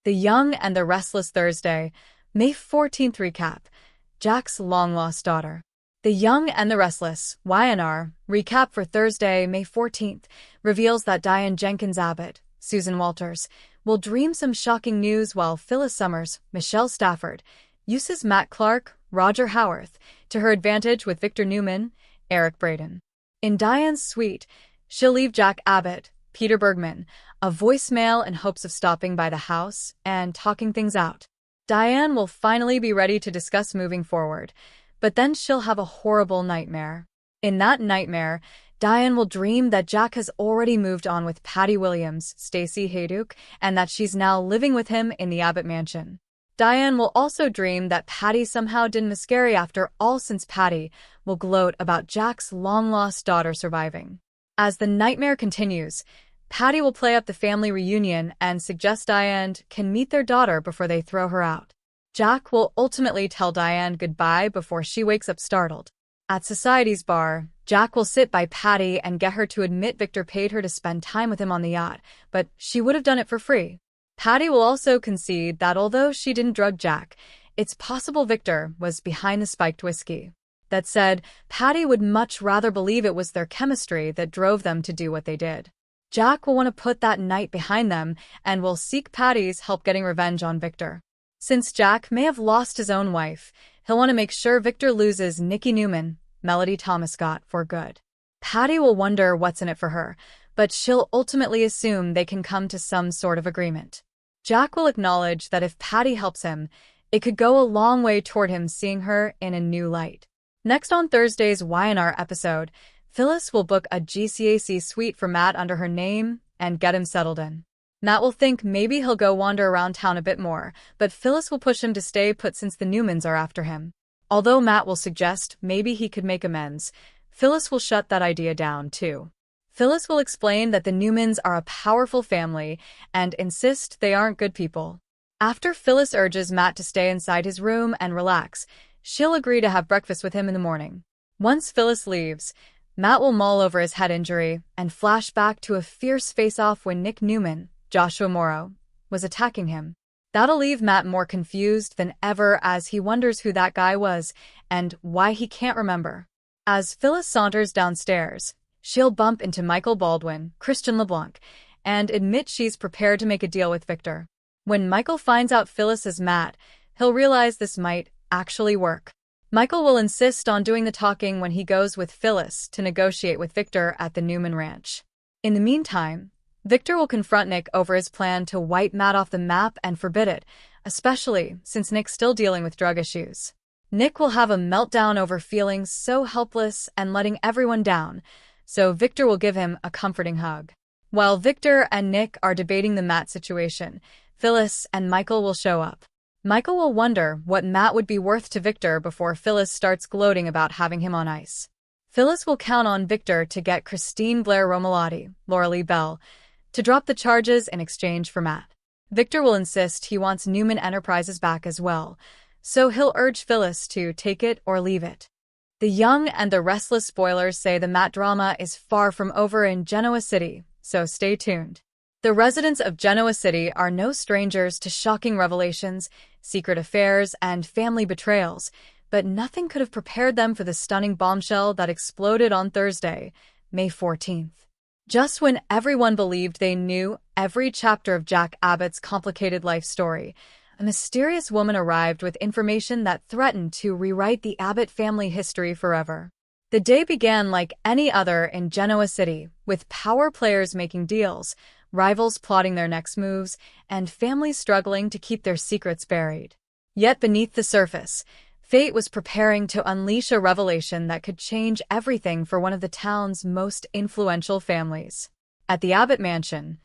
The Young and the Restless Thursday, May 14th recap. Jack's long-lost daughter. The Young and the Restless, Y&R, recap for Thursday, May 14th, reveals that Diane Jenkins Abbott, Susan Walters, will dream some shocking news while Phyllis Summers, Michelle Stafford, uses Matt Clark, Roger Howarth, to her advantage with Victor Newman, Eric Braeden. In Diane's suite, she'll leave Jack Abbott, Peter Bergman, a voicemail in hopes of stopping by the house and talking things out. Diane will finally be ready to discuss moving forward, but then she'll have a horrible nightmare. In that nightmare, Diane will dream that Jack has already moved on with Patty Williams, Stacey Hayduke, and that she's now living with him in the Abbott mansion. Diane will also dream that Patty somehow didn't miscarry after all, since Patty will gloat about Jack's long-lost daughter surviving. As the nightmare continues, Patty will play up the family reunion and suggest Diane can meet their daughter before they throw her out. Jack will ultimately tell Diane goodbye before she wakes up startled. At Society's bar, Jack will sit by Patty and get her to admit Victor paid her to spend time with him on the yacht, but she would have done it for free. Patty will also concede that although she didn't drug Jack, it's possible Victor was behind the spiked whiskey. That said, Patty would much rather believe it was their chemistry that drove them to do what they did. Jack will want to put that night behind them and will seek Patty's help getting revenge on Victor. Since Jack may have lost his own wife, he'll want to make sure Victor loses Nikki Newman, Melody Thomas Scott, for good. Patty will wonder what's in it for her, but she'll ultimately assume they can come to some sort of agreement. Jack will acknowledge that if Patty helps him, it could go a long way toward him seeing her in a new light. Next on Thursday's Y&R episode, Phyllis will book a GCAC suite for Matt under her name and get him settled in. Matt will think maybe he'll go wander around town a bit more, but Phyllis will push him to stay put since the Newmans are after him. Although Matt will suggest maybe he could make amends, Phyllis will shut that idea down too. Phyllis will explain that the Newmans are a powerful family and insist they aren't good people. After Phyllis urges Matt to stay inside his room and relax, she'll agree to have breakfast with him in the morning. Once Phyllis leaves, Matt will mull over his head injury and flash back to a fierce face-off when Nick Newman, Joshua Morrow, was attacking him. That'll leave Matt more confused than ever as he wonders who that guy was and why he can't remember. As Phyllis saunters downstairs, she'll bump into Michael Baldwin, Christian LeBlanc, and admit she's prepared to make a deal with Victor. When Michael finds out Phyllis is Matt, he'll realize this might actually work. Michael will insist on doing the talking when he goes with Phyllis to negotiate with Victor at the Newman Ranch. In the meantime, Victor will confront Nick over his plan to wipe Matt off the map and forbid it, especially since Nick's still dealing with drug issues. Nick will have a meltdown over feeling so helpless and letting everyone down, so Victor will give him a comforting hug. While Victor and Nick are debating the Matt situation, Phyllis and Michael will show up. Michael will wonder what Matt would be worth to Victor before Phyllis starts gloating about having him on ice. Phyllis will count on Victor to get Christine Blair Romalotti, Laura Lee Bell, to drop the charges in exchange for Matt. Victor will insist he wants Newman Enterprises back as well, so he'll urge Phyllis to take it or leave it. The Young and the Restless spoilers say the Matt drama is far from over in Genoa City, so stay tuned. The residents of Genoa City are no strangers to shocking revelations, secret affairs, and family betrayals, but nothing could have prepared them for the stunning bombshell that exploded on Thursday, May 14th. Just when everyone believed they knew every chapter of Jack Abbott's complicated life story, a mysterious woman arrived with information that threatened to rewrite the Abbott family history forever. The day began like any other in Genoa City, with power players making deals, rivals plotting their next moves, and families struggling to keep their secrets buried. Yet beneath the surface, fate was preparing to unleash a revelation that could change everything for one of the town's most influential families. At the Abbott mansion,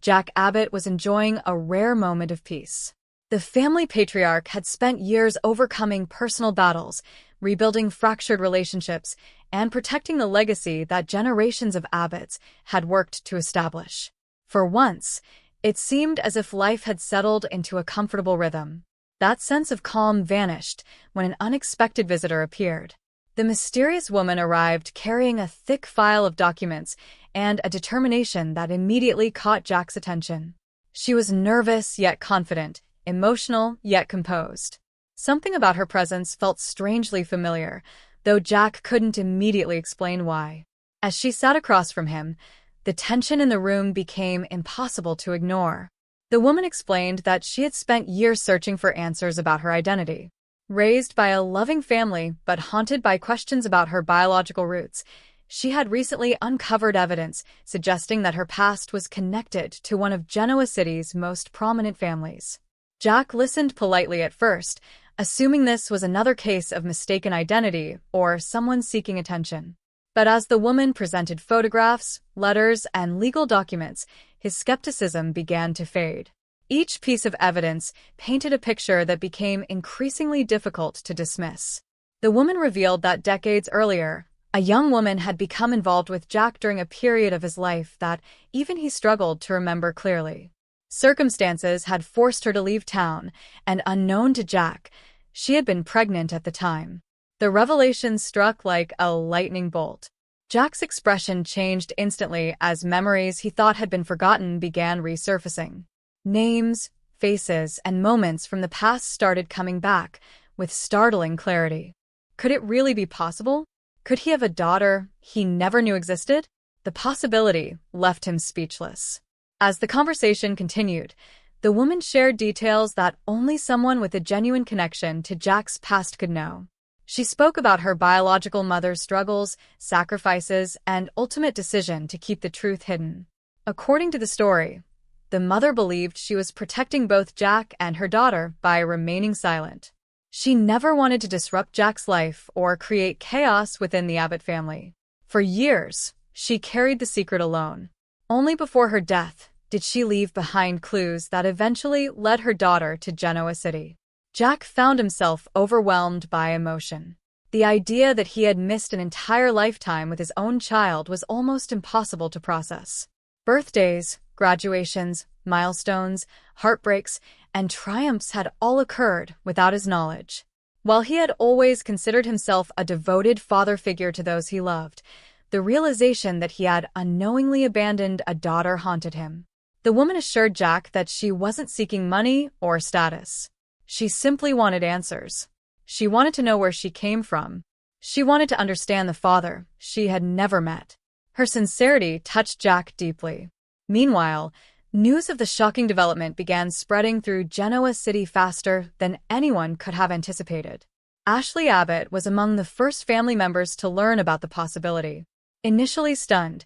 Jack Abbott was enjoying a rare moment of peace. The family patriarch had spent years overcoming personal battles, rebuilding fractured relationships, and protecting the legacy that generations of Abbotts had worked to establish. For once, it seemed as if life had settled into a comfortable rhythm. That sense of calm vanished when an unexpected visitor appeared. The mysterious woman arrived carrying a thick file of documents and a determination that immediately caught Jack's attention. She was nervous yet confident, emotional yet composed. Something about her presence felt strangely familiar, though Jack couldn't immediately explain why. As she sat across from him, the tension in the room became impossible to ignore. The woman explained that she had spent years searching for answers about her identity. Raised by a loving family but haunted by questions about her biological roots, she had recently uncovered evidence suggesting that her past was connected to one of Genoa City's most prominent families. Jack listened politely at first, assuming this was another case of mistaken identity or someone seeking attention. But as the woman presented photographs, letters, and legal documents, his skepticism began to fade. Each piece of evidence painted a picture that became increasingly difficult to dismiss. The woman revealed that decades earlier, a young woman had become involved with Jack during a period of his life that even he struggled to remember clearly. Circumstances had forced her to leave town, and unknown to Jack, she had been pregnant at the time. The revelation struck like a lightning bolt. Jack's expression changed instantly as memories he thought had been forgotten began resurfacing. Names, faces, and moments from the past started coming back with startling clarity. Could it really be possible? Could he have a daughter he never knew existed? The possibility left him speechless. As the conversation continued, the woman shared details that only someone with a genuine connection to Jack's past could know. She spoke about her biological mother's struggles, sacrifices, and ultimate decision to keep the truth hidden. According to the story, the mother believed she was protecting both Jack and her daughter by remaining silent. She never wanted to disrupt Jack's life or create chaos within the Abbott family. For years, she carried the secret alone. Only before her death did she leave behind clues that eventually led her daughter to Genoa City. Jack found himself overwhelmed by emotion. The idea that he had missed an entire lifetime with his own child was almost impossible to process. Birthdays, graduations, milestones, heartbreaks, and triumphs had all occurred without his knowledge. While he had always considered himself a devoted father figure to those he loved, the realization that he had unknowingly abandoned a daughter haunted him. The woman assured Jack that she wasn't seeking money or status. She simply wanted answers. She wanted to know where she came from. She wanted to understand the father she had never met. Her sincerity touched Jack deeply. Meanwhile, news of the shocking development began spreading through Genoa City faster than anyone could have anticipated. Ashley Abbott was among the first family members to learn about the possibility. Initially stunned,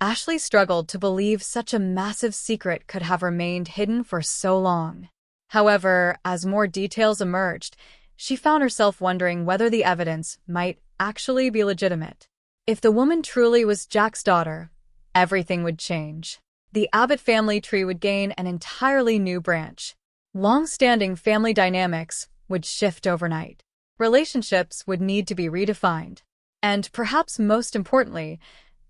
Ashley struggled to believe such a massive secret could have remained hidden for so long. However, as more details emerged, she found herself wondering whether the evidence might actually be legitimate. If the woman truly was Jack's daughter, everything would change. The Abbott family tree would gain an entirely new branch. Long-standing family dynamics would shift overnight. Relationships would need to be redefined. And perhaps most importantly,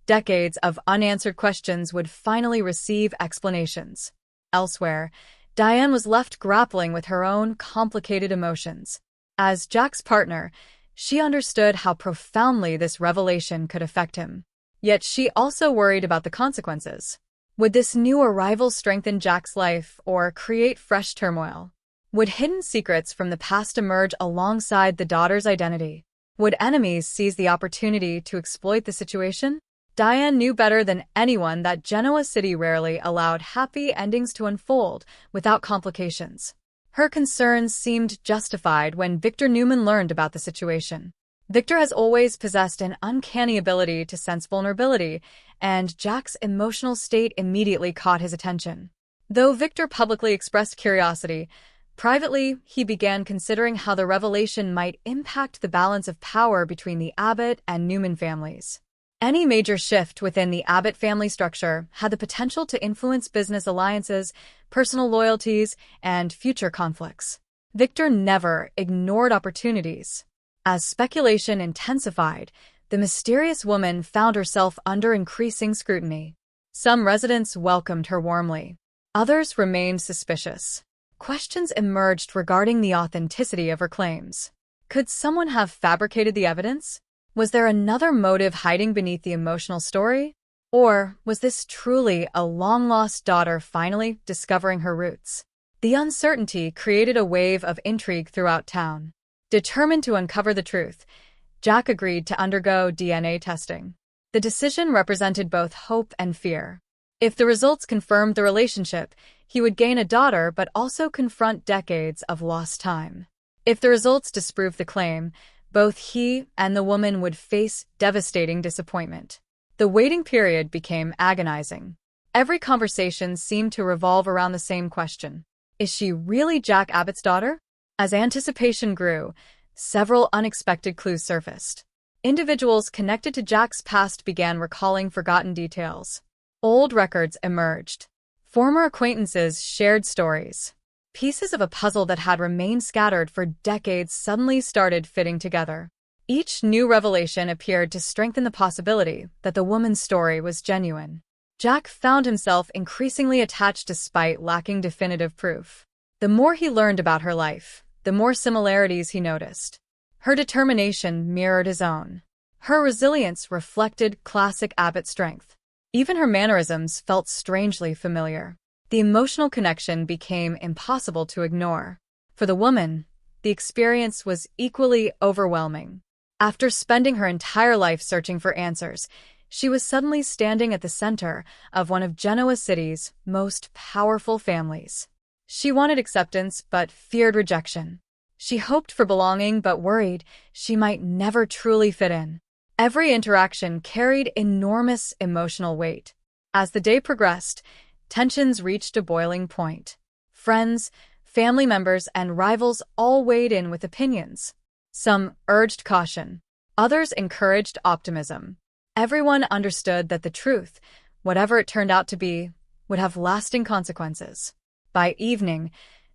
decades of unanswered questions would finally receive explanations. Elsewhere, Diane was left grappling with her own complicated emotions. As Jack's partner, she understood how profoundly this revelation could affect him. Yet she also worried about the consequences. Would this new arrival strengthen Jack's life or create fresh turmoil? Would hidden secrets from the past emerge alongside the daughter's identity? Would enemies seize the opportunity to exploit the situation? Diane knew better than anyone that Genoa City rarely allowed happy endings to unfold without complications. Her concerns seemed justified when Victor Newman learned about the situation. Victor has always possessed an uncanny ability to sense vulnerability, and Jack's emotional state immediately caught his attention. Though Victor publicly expressed curiosity, privately he began considering how the revelation might impact the balance of power between the Abbott and Newman families. Any major shift within the Abbott family structure had the potential to influence business alliances, personal loyalties, and future conflicts. Victor never ignored opportunities. As speculation intensified, the mysterious woman found herself under increasing scrutiny. Some residents welcomed her warmly. Others remained suspicious. Questions emerged regarding the authenticity of her claims. Could someone have fabricated the evidence? Was there another motive hiding beneath the emotional story? Or was this truly a long-lost daughter finally discovering her roots? The uncertainty created a wave of intrigue throughout town. Determined to uncover the truth, Jack agreed to undergo DNA testing. The decision represented both hope and fear. If the results confirmed the relationship, he would gain a daughter but also confront decades of lost time. If the results disproved the claim, both he and the woman would face devastating disappointment. The waiting period became agonizing. Every conversation seemed to revolve around the same question. Is she really Jack Abbott's daughter? As anticipation grew, several unexpected clues surfaced. Individuals connected to Jack's past began recalling forgotten details. Old records emerged. Former acquaintances shared stories. Pieces of a puzzle that had remained scattered for decades suddenly started fitting together. Each new revelation appeared to strengthen the possibility that the woman's story was genuine. Jack found himself increasingly attached despite lacking definitive proof. The more he learned about her life, the more similarities he noticed. Her determination mirrored his own. Her resilience reflected classic Abbott strength. Even her mannerisms felt strangely familiar. The emotional connection became impossible to ignore. For the woman, the experience was equally overwhelming. After spending her entire life searching for answers, she was suddenly standing at the center of one of Genoa City's most powerful families. She wanted acceptance but feared rejection. She hoped for belonging but worried she might never truly fit in. Every interaction carried enormous emotional weight. As the day progressed, tensions reached a boiling point. Friends, family members, and rivals all weighed in with opinions. Some urged caution. Others encouraged optimism. Everyone understood that the truth, whatever it turned out to be, would have lasting consequences. By evening,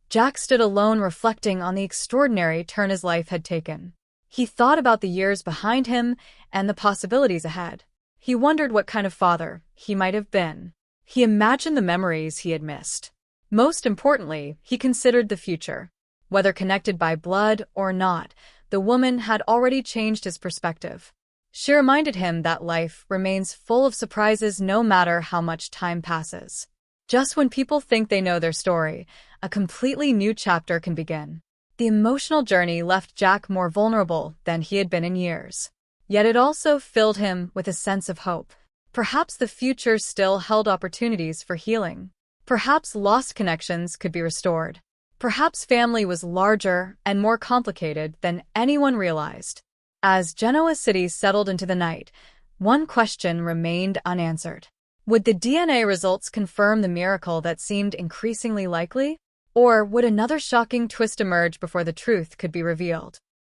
Jack stood alone reflecting on the extraordinary turn his life had taken. He thought about the years behind him and the possibilities ahead. He wondered what kind of father he might have been. He imagined the memories he had missed. Most importantly, he considered the future. Whether connected by blood or not, the woman had already changed his perspective. She reminded him that life remains full of surprises no matter how much time passes. Just when people think they know their story, a completely new chapter can begin. The emotional journey left Jack more vulnerable than he had been in years. Yet it also filled him with a sense of hope. Perhaps the future still held opportunities for healing. Perhaps lost connections could be restored. Perhaps family was larger and more complicated than anyone realized. As Genoa City settled into the night, one question remained unanswered. Would the DNA results confirm the miracle that seemed increasingly likely? Or would another shocking twist emerge before the truth could be revealed?